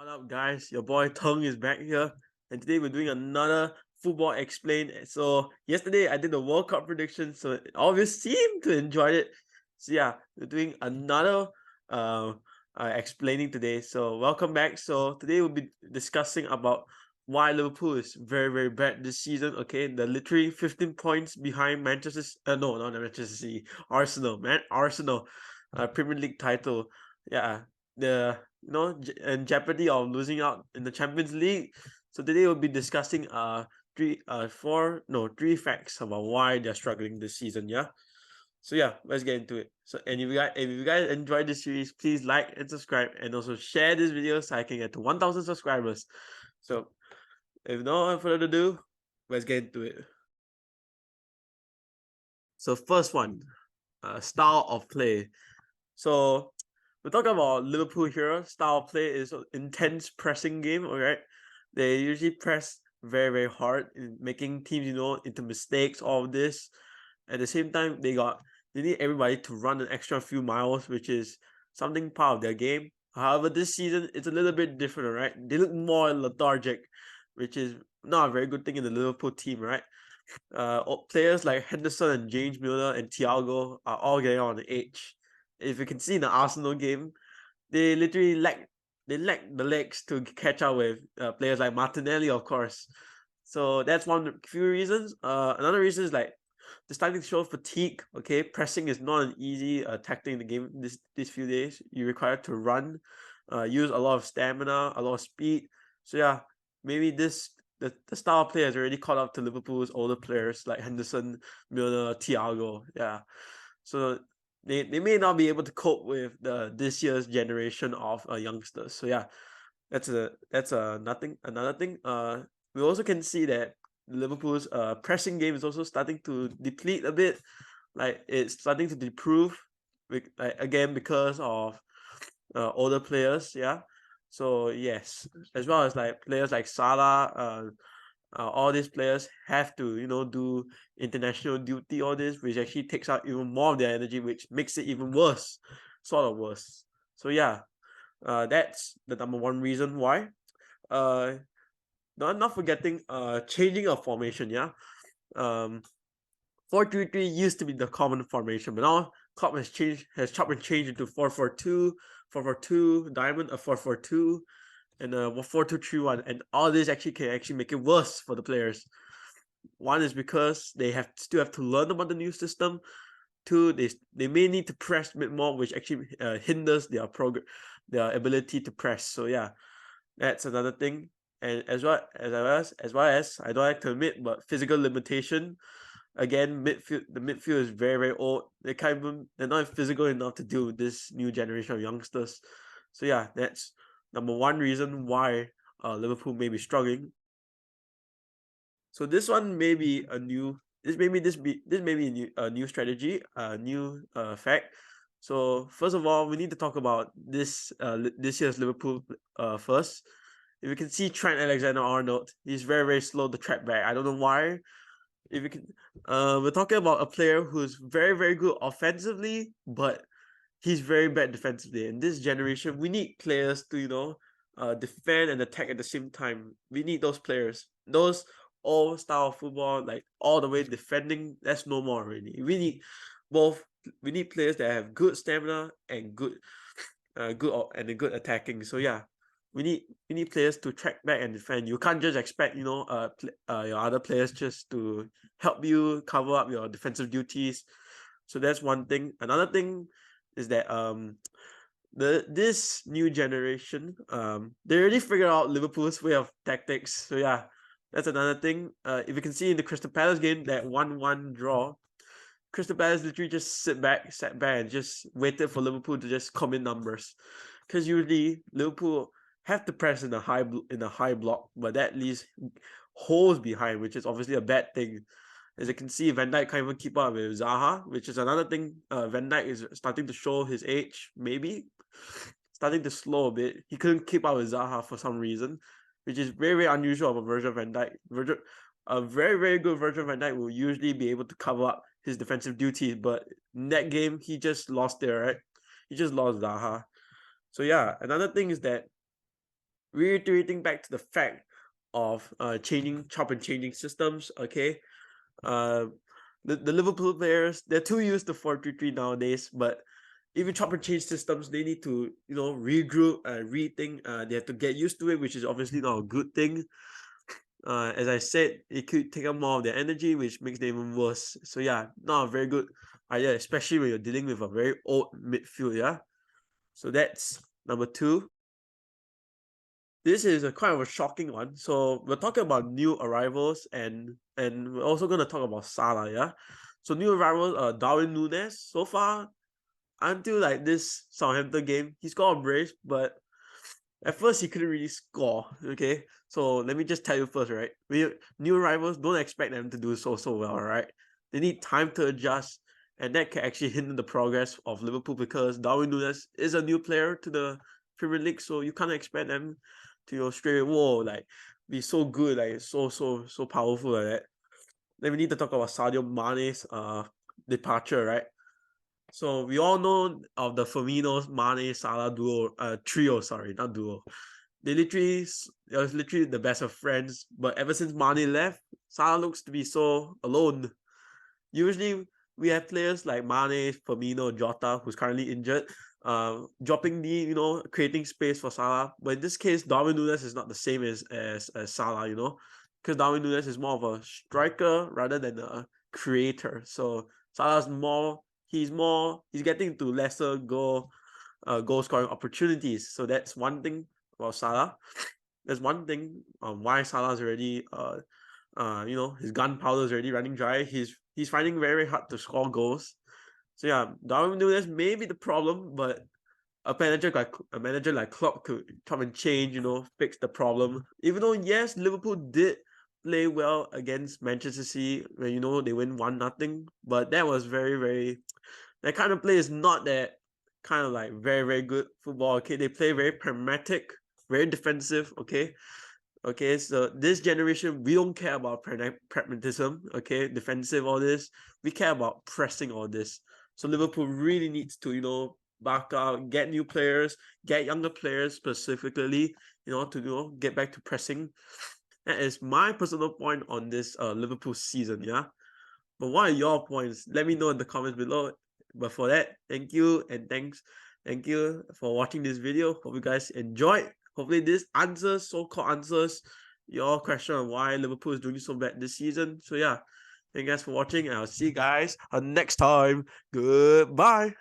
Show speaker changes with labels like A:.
A: What up, guys? Your boy Tong is back here, and today we're doing another football explain. So yesterday I did the World Cup prediction, so all of you seem to enjoy it. So yeah, we're doing another uh, explaining today. So welcome back. So today we'll be discussing about why Liverpool is very bad this season. Okay, they're literally 15 points behind Manchester. No, not Manchester City. Arsenal, man, Arsenal, Premier League title. Yeah, the in jeopardy of losing out in the Champions League. So today we'll be discussing three facts about why they're struggling this season. Yeah. So yeah, let's get into it. So and if you guys enjoyed this series, please like and subscribe, and also share this video so I can get to 1,000 subscribers. So if no further ado, let's get into it. So first one, style of play. So we're talking about Liverpool here. Style of play is an intense pressing game, alright? They usually press very hard in making teams, into mistakes, all of this. At the same time, they need everybody to run an extra few miles, which is something part of their game. However, this season it's a little bit different, alright? They look more lethargic, which is not a very good thing in the Liverpool team, right? Players like Henderson and James Milner and Thiago are all getting on the edge. If you can see in the Arsenal game, they literally lack the legs to catch up with players like Martinelli, of course. So that's one few reasons. Another reason is like they're starting to show fatigue. Okay, pressing is not an easy tactic in the game these few days. You require to run, use a lot of stamina, a lot of speed. So yeah, maybe the style of play has already caught up to Liverpool's older players like Henderson, Milner, Thiago. Yeah, so they may not be able to cope with this year's generation of youngsters. So yeah, that's nothing another thing. We also can see that Liverpool's pressing game is also starting to deplete a bit. Like it's starting to deprove, like again because of older players. Yeah. So yes, as well as like players like Salah, all these players have to do international duty, all this, which actually takes out even more of their energy, which makes it even worse, sort of worse. So yeah, that's the number one reason why. uh not forgetting changing of formation. Yeah. um 4-3-3 used to be the common formation, but now Klopp has chopped and changed into 4-4-2, 4-4-2 diamond, a 4-4-2, and a 4-2-3-1, and all this actually can actually make it worse for the players. One is because they still have to learn about the new system. Two, they may need to press a bit more, which actually hinders their ability to press. So yeah, that's another thing. And as well as I don't like to admit, but physical limitation. Again, the midfield is very old. They're not physical enough to deal with this new generation of youngsters. So yeah, that's number one reason why Liverpool may be struggling. So this one may be a new this may be a new strategy, a new fact. So first of all, we need to talk about this year's Liverpool first. If you can see Trent Alexander-Arnold, he's very slow to track back. I don't know why. If you can, we're talking about a player who's very good offensively, but he's very bad defensively. In this generation, we need players to defend and attack at the same time. We need those players. Those all style of football, like all the way defending, that's no more already. Both. We need players that have good stamina and a good attacking. So yeah, we need players to track back and defend. You can't just expect your other players just to help you cover up your defensive duties. So that's one thing. Another thing is that this new generation, they already figured out Liverpool's way of tactics. So yeah, that's another thing. If you can see in the Crystal Palace game, that 1-1 draw, Crystal Palace literally just sat back and just waited for Liverpool to just come in numbers. Because usually Liverpool have to press in a high block, but that leaves holes behind, which is obviously a bad thing. As you can see, Van Dijk can't even keep up with Zaha, which is another thing. Van Dijk is starting to show his age, maybe starting to slow a bit. He couldn't keep up with Zaha for some reason, which is very unusual of a Virgil Van Dijk. A very good Virgil Van Dijk will usually be able to cover up his defensive duties, but in that game he just lost there, right? He just lost Zaha. So yeah, another thing is that reiterating back to the fact of chop and changing systems. Okay, uh, the Liverpool players, they're too used to 4-3-3 nowadays, but even chop and change systems, they need to regroup and rethink. They have to get used to it, which is obviously not a good thing. As I said, it could take up more of their energy, which makes them even worse. So yeah, not a very good idea, especially when you're dealing with a very old midfield. Yeah, so that's number two. This is a kind of a shocking one. So we're talking about new arrivals, and we're also gonna talk about Salah. Yeah, so new arrivals, Darwin Núñez. So far, until like this Southampton game, he scored a brace, but at first he couldn't really score. Okay, so let me just tell you first, right? New arrivals, don't expect them to do so well, right? They need time to adjust, and that can actually hinder the progress of Liverpool because Darwin Núñez is a new player to the Premier League, so you can't expect them to straight whoa like be so good, like so powerful like that. Then we need to talk about Sadio Mane's departure, right? So we all know of the Firmino, Mane, Salah duo, trio. Sorry, not duo. It was literally the best of friends. But ever since Mane left, Salah looks to be so alone. Usually we have players like Mane, Firmino, Jota, who's currently injured, dropping creating space for Salah. But in this case, Darwin Núñez is not the same as Salah, because Darwin Núñez is more of a striker rather than a creator. So Salah's he's getting to lesser goal scoring opportunities. So that's one thing about Salah. There's one thing why Salah's already his gunpowder is already running dry. He's finding very hard to score goals. So yeah, Darwin Núñez may be the problem, but a manager like Klopp could come and change, fix the problem. Even though yes, Liverpool did play well against Manchester City when they win 1-0, but that was very, very that kind of play is not that kind of like very, very good football. Okay, they play very pragmatic, very defensive. Okay, so this generation, we don't care about pragmatism, okay, defensive, all this. We care about pressing all this. So Liverpool really needs to, back out, get new players, get younger players specifically, to get back to pressing. That is my personal point on this Liverpool season, yeah. But what are your points? Let me know in the comments below. But for that, thank you and thank you for watching this video. Hope you guys enjoyed. Hopefully this so-called answers your question on why Liverpool is doing so bad this season. So yeah, thank you guys for watching, and I'll see you guys next time. Goodbye.